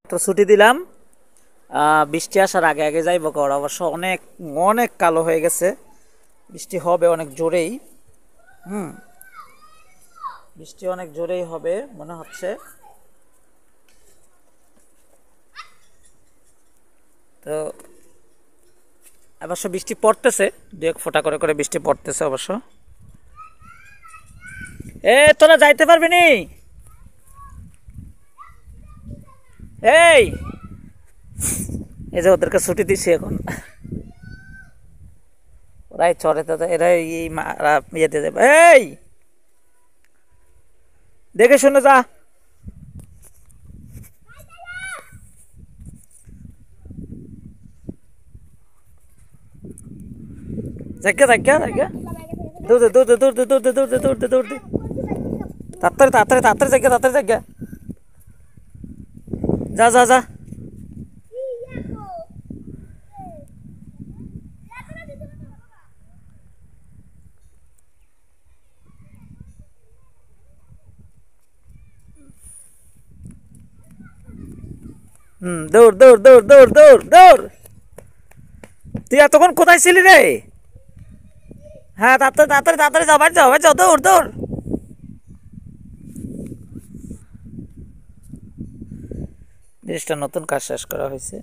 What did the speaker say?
তো ছুটি দিলাম, বৃষ্টি আসার আগে আগে যাইব কর। অবশ্য অনেক অনেক কালো হয়ে গেছে, বৃষ্টি হবে অনেক জোরেই। বৃষ্টি অনেক জোরেই হবে মনে হচ্ছে। তো অবশ্য বৃষ্টি পড়তেছে, দু এক ফোঁটা করে করে বৃষ্টি পড়তেছে অবশ্য। তোরা যাইতে পারবি নি? এই এই যে ওদেরকে ছুটি দিছি এখন, ওরাই চরে তো, এরাই ইয়ে দিয়ে দেবে। এই দেখে শুনে যা। জায়গা জায়গা জায়গা, দৌড় দে দৌড় দে দৌড় দে দৌড় দে দৌড় দে দৌড় দে, তাড়াতাড়ি তাড়াতাড়ি তাড়াতাড়ি জায়গা, তাড়াতাড়ি জায়গা, যা যা যা। দৌড় দৌড় দৌড় দৌড় দৌড় দৌড়। তুই এতক্ষণ কোথায় ছিলি রে? হ্যাঁ তাড়াতাড়ি তাড়াতাড়ি তাড়াতাড়ি যাও, বাড়ি যাও, বাড়ি যাও, দৌড় দৌড়। জিনিসটা নতুন কাজ শেষ করা হয়েছে।